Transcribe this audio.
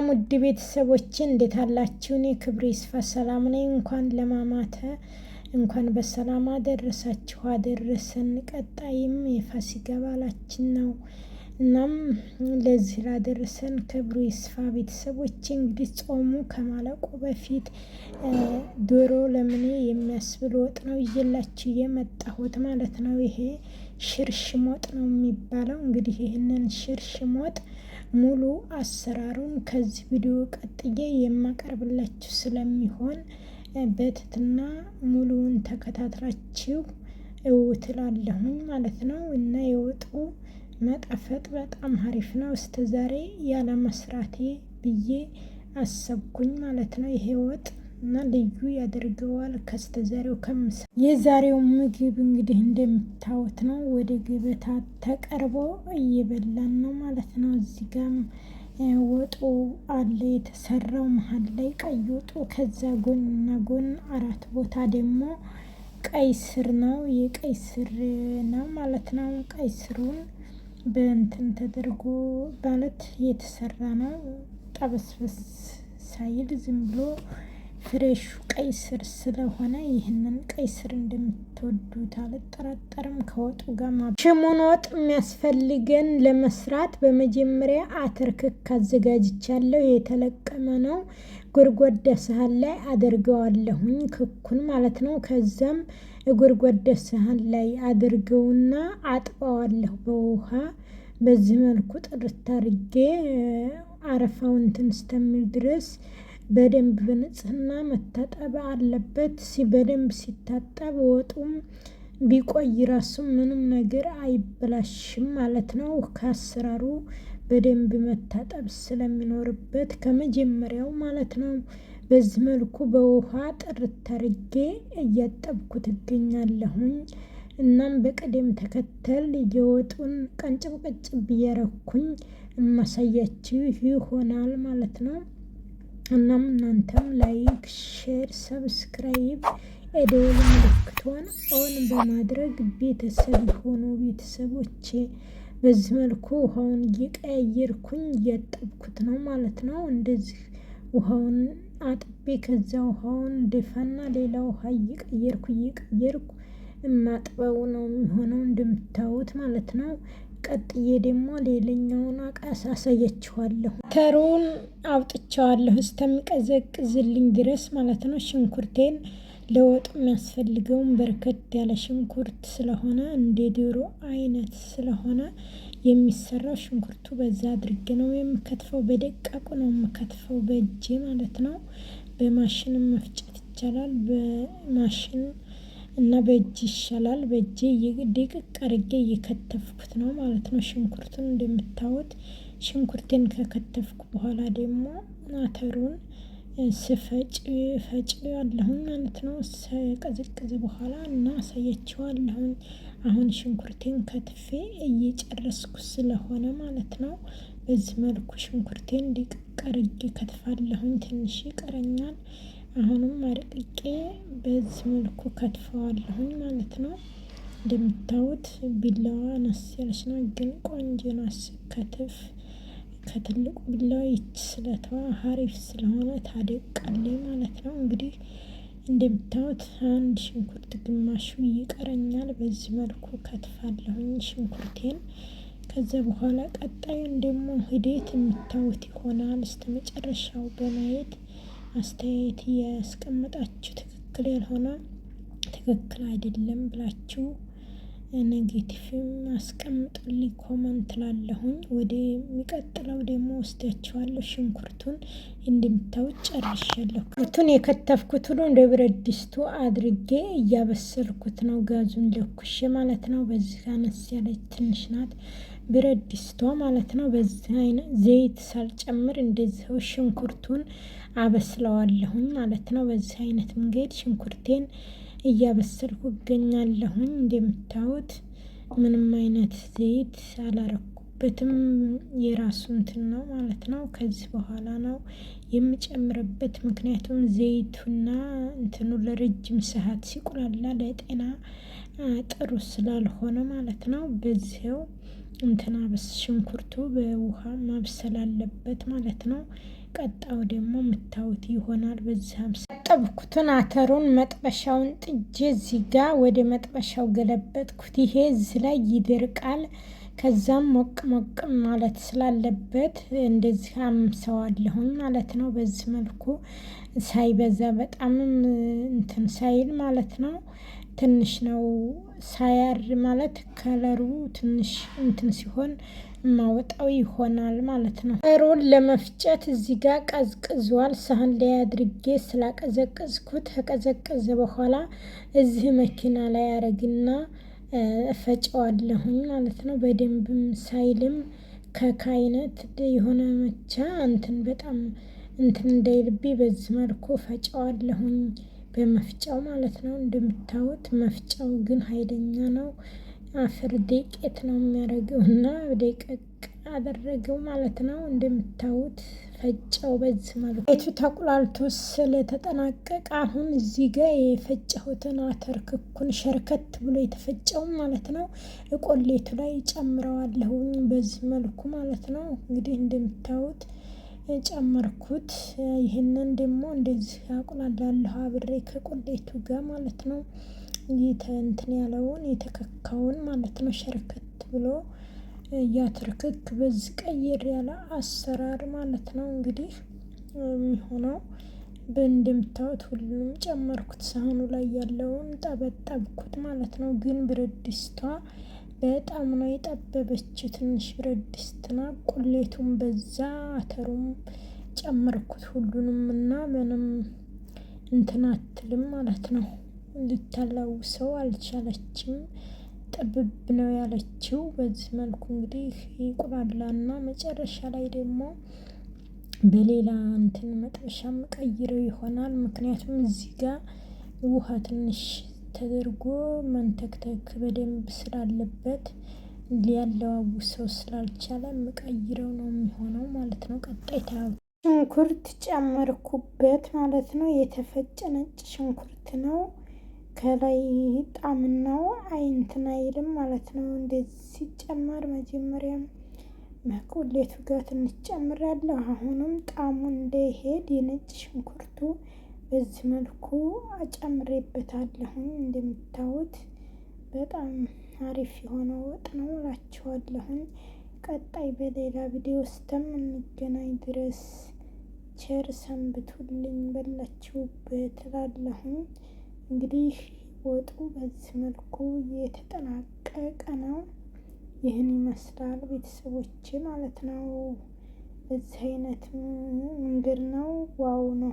ውድ ቤተሰቦቼ እንዴት አላችሁ? እኔ ክብሩ ይስፋ ሰላም ነኝ። እንኳን ለማማተ እንኳን በሰላም አደረሳችሁ አደረሰን። ቀጣይም የፋሲካ በዓላችን ነው። እናም ለዚህ ላደረሰን ክብሩ ይስፋ። ቤተሰቦቼ እንግዲህ ጾሙ ከማለቁ በፊት ዶሮ ለምኔ የሚያስብል ወጥ ነው ይዤላችሁ የመጣሁት ማለት ነው። ይሄ ሽርሽም ወጥ ነው የሚባለው። እንግዲህ ይህንን ሽርሽም ወጥ ሙሉ አሰራሩን ከዚህ ቪዲዮ ቀጥዬ የማቀርብላችሁ ስለሚሆን በትህትና ሙሉውን ተከታትላችሁ እውትላለሁኝ ማለት ነው። እና የወጡ መጣፈጥ በጣም አሪፍ ነው። እስከ ዛሬ ያለ መስራቴ ብዬ አሰብኩኝ ማለት ነው። ይሄ ወጥ እና ልዩ ያደርገዋል ከስተዛሬው ከምሳ። የዛሬው ምግብ እንግዲህ እንደምታዩት ነው። ወደ ገበታ ተቀርቦ እየበላን ነው ማለት ነው። እዚህ ጋም ወጡ አለ የተሰራው መሀል ላይ ቀይ ወጡ፣ ከዛ ጎንና ጎን አራት ቦታ ደግሞ ቀይ ስር ነው። የቀይ ስር ነው ማለት ነው። ቀይ ስሩን በእንትን ተደርጎ ማለት የተሰራ ነው። ጠበስበስ ሳይል ዝም ብሎ ፍሬሹ ቀይ ስር ስለሆነ ይህንን ቀይ ስር እንደምትወዱት አልጠራጠርም። ከወጡ ጋር ሽሙን ወጥ የሚያስፈልገን ለመስራት በመጀመሪያ አተር ክክ አዘጋጅቻለሁ። የተለቀመ ነው። ጎድጓዳ ሳህን ላይ አደርገዋለሁኝ ክኩን ማለት ነው። ከዛም ጎድጓዳ ሳህን ላይ አድርገውና አጥበዋለሁ በውሃ። በዚህ መልኩ ጥርት አድርጌ አረፋው እንትን እስከሚል ድረስ በደንብ በንጽህና መታጠብ አለበት። በደንብ ሲታጠብ ወጡም ቢቆይ ራሱ ምንም ነገር አይበላሽም ማለት ነው። ከአሰራሩ በደንብ መታጠብ ስለሚኖርበት ከመጀመሪያው ማለት ነው። በዚህ መልኩ በውሃ ጥርት አድርጌ እያጠብኩት እገኛለሁኝ። እናም በቅደም ተከተል የወጡን ቀንጭብ ቀንጭብ እያረኩኝ የማሳያችሁ ይሆናል ማለት ነው። እናም እናንተም ላይክ፣ ሼር፣ ሰብስክራይብ የደወል ምልክቷን ኦን በማድረግ ቤተሰብ የሆኑ ቤተሰቦቼ በዚህ መልኩ ውሃውን እየቀያየርኩኝ እያጠብኩት ነው ማለት ነው። እንደዚህ ውሃውን አጥቤ ከዛ ውሃውን ደፋና ሌላ ውሃ እየቀየርኩ የማጥበው ነው የሚሆነው እንደምታዩት ማለት ነው። ቀጥዬ ደግሞ ሌላኛውን አቃሳ አሳያችኋለሁ። ተሩን አውጥቼዋለሁ እስከሚቀዘቅዝልኝ ድረስ ማለት ነው። ሽንኩርቴን ለወጡ የሚያስፈልገውን በርከት ያለ ሽንኩርት ስለሆነ እንደ ዶሮ አይነት ስለሆነ የሚሰራው ሽንኩርቱ በዛ አድርጌ ነው የምከትፈው። በደቃቁ ነው የምከትፈው በእጄ ማለት ነው። በማሽንም መፍጨት ይቻላል። በማሽን እና በእጅ ይሻላል። በእጄ ደቅቅ አድርጌ እየከተፍኩት ነው ማለት ነው። ሽንኩርቱን እንደምታዩት ሽንኩርቴን ከከተፍኩ በኋላ ደግሞ አተሩን ፈጭ ያለሁን ማለት ነው። ቀዝቅዝ በኋላ እና አሳያችኋለሁኝ። አሁን ሽንኩርቴን ከትፌ እየጨረስኩ ስለሆነ ማለት ነው። በዚህ መልኩ ሽንኩርቴን ደቅቅ አድርጌ ከትፋለሁኝ። ትንሽ ይቀረኛል። አሁንም አድቅቄ በዚህ መልኩ ከትፈዋለሁኝ ማለት ነው። እንደምታዩት ቢላዋ አነስ ያለች ነው፣ ግን ቆንጆ ናት ስትከትፍ። ከትልቁ ቢላዋ ይች ስለቷ ሀሪፍ ስለሆነ ታደቃለች ማለት ነው። እንግዲህ እንደምታዩት አንድ ሽንኩርት ግማሹ ይቀረኛል። በዚህ መልኩ ከትፋለሁኝ ሽንኩርቴን። ከዛ በኋላ ቀጣዩን ደግሞ ሂደት የምታዩት ይሆናል። እስከ መጨረሻው በማየት አስተያየት ያስቀመጣችሁ ትክክል ያልሆነ ትክክል አይደለም ብላችሁ ኔጌቲቭም አስቀምጡልኝ ኮመንት ላለሁኝ። ወደ የሚቀጥለው ደግሞ ወስዳችኋለሁ። ሽንኩርቱን እንደምታዩት ጨርሻለሁ። ሽንኩርቱን የከተፍኩት ሁሉ እንደ ብረት ድስቱ አድርጌ እያበሰልኩት ነው። ጋዙን ለኩሼ ማለት ነው። በዚህ አነስ ያለች ትንሽ ናት ብረት ድስቷ ማለት ነው። በዚህ አይነት ዘይት ሳልጨምር እንደዚው ሽንኩርቱን አበስለዋለሁኝ ማለት ነው። በዚህ አይነት መንገድ ሽንኩርቴን እያበሰልኩ እገኛለሁኝ። እንደምታዩት ምንም አይነት ዘይት አላረኩበትም። የራሱ እንትን ነው ማለት ነው። ከዚህ በኋላ ነው የምጨምርበት፣ ምክንያቱም ዘይቱና እንትኑ ለረጅም ሰዓት ሲቁላላ ለጤና ጥሩ ስላልሆነ ማለት ነው። በዚያው እንትና ሽንኩርቱ በውሃ ማብሰል አለበት ማለት ነው። ቀጣው ደግሞ የምታዩት ይሆናል። በዚህ ያጠብኩትን አተሩን መጥበሻውን ጥጄ እዚህ ጋር ወደ መጥበሻው ገለበጥኩት። ይሄ እዚህ ላይ ይደርቃል። ከዛም ሞቅ ሞቅ ማለት ስላለበት እንደዚህ አምሰዋለሁኝ ማለት ነው። በዚህ መልኩ ሳይበዛ በጣምም እንትን ሳይል ማለት ነው። ትንሽ ነው ሳያር ማለት ከለሩ ትንሽ እንትን ሲሆን ማወጣው ይሆናል ማለት ነው። ሩን ለመፍጨት እዚህ ጋር ቀዝቅዟል። ሳህን ላይ አድርጌ ስላቀዘቀዝኩት ከቀዘቀዘ በኋላ እዚህ መኪና ላይ አረግና እፈጨዋለሁኝ ማለት ነው። በደንብም ሳይልም ከካይነት የሆነ መቻ እንትን በጣም እንትን እንዳይልብኝ በዚህ መልኩ ፈጨዋለሁኝ በመፍጫው ማለት ነው። እንደምታዩት መፍጫው ግን ኃይለኛ ነው። አፈር ዴቄት ነው የሚያደርገው እና ደቀቅ አደረገው ማለት ነው። እንደምታዩት ፈጨው በዚህ መልኩ ቤቱ ተቁላልቶ ስለተጠናቀቀ አሁን እዚህ ጋር የፈጨሁትን አተር ክኩን ሸርከት ብሎ የተፈጨው ማለት ነው ቆሌቱ ላይ ጨምረዋለሁኝ በዚህ መልኩ ማለት ነው። እንግዲህ እንደምታዩት ጨመርኩት። ይህንን ደግሞ እንደዚህ አቁላላለሁ አብሬ ከቆሌቱ ጋር ማለት ነው። እንትን ያለውን የተከካውን ማለት ነው ሸርከት ብሎ ያትርክክ በዚህ ቀይር ያለ አሰራር ማለት ነው። እንግዲህ የሚሆነው እንደምታዩት ሁሉንም ጨመርኩት። ሳህኑ ላይ ያለውን ጠበጠብኩት ማለት ነው። ግን ብረት ድስቷ በጣም ነው የጠበበችው። ትንሽ ብረት ድስት ናት። ቁሌቱም በዛ አተሩም ጨመርኩት ሁሉንም እና ምንም እንትን አትልም ማለት ነው። ልታላውሰው አልቻለችም። ጥብብ ነው ያለችው። በዚህ መልኩ እንግዲህ ይቁላላና መጨረሻ ላይ ደግሞ በሌላ እንትን መጥበሻም ቀይረው ይሆናል። ምክንያቱም እዚህ ጋር ውሃ ትንሽ ተደርጎ መንተክተክ በደንብ ስላለበት ሊያለዋውሰው ስላልቻለ የምቀይረው ነው የሚሆነው ማለት ነው። ቀጣይ ሽንኩርት ጨመርኩበት ማለት ነው። የተፈጨ ነጭ ሽንኩርት ነው። ከላይ ጣምናው እንትን አይልም ማለት ነው። እንደዚህ ሲጨመር መጀመሪያም መቆሌቱ ጋር ትንሽ ጨምሬያለሁ። አሁንም ጣዕሙ እንዳይሄድ የነጭ ሽንኩርቱ በዚህ መልኩ አጨምሬበታለሁኝ። እንደምታዩት በጣም አሪፍ የሆነ ወጥ ነው እላችኋለሁኝ። ቀጣይ በሌላ ቪዲዮ እስከምንገናኝ ድረስ ቸር ሰንብቱልኝ። በላችሁበት እላለሁኝ። እንግዲህ ወጡ በዚህ መልኩ የተጠናቀቀ ነው። ይህን ይመስላል ቤተሰቦቼ ማለት ነው። በዚህ አይነት መንገድ ነው። ዋው ነው።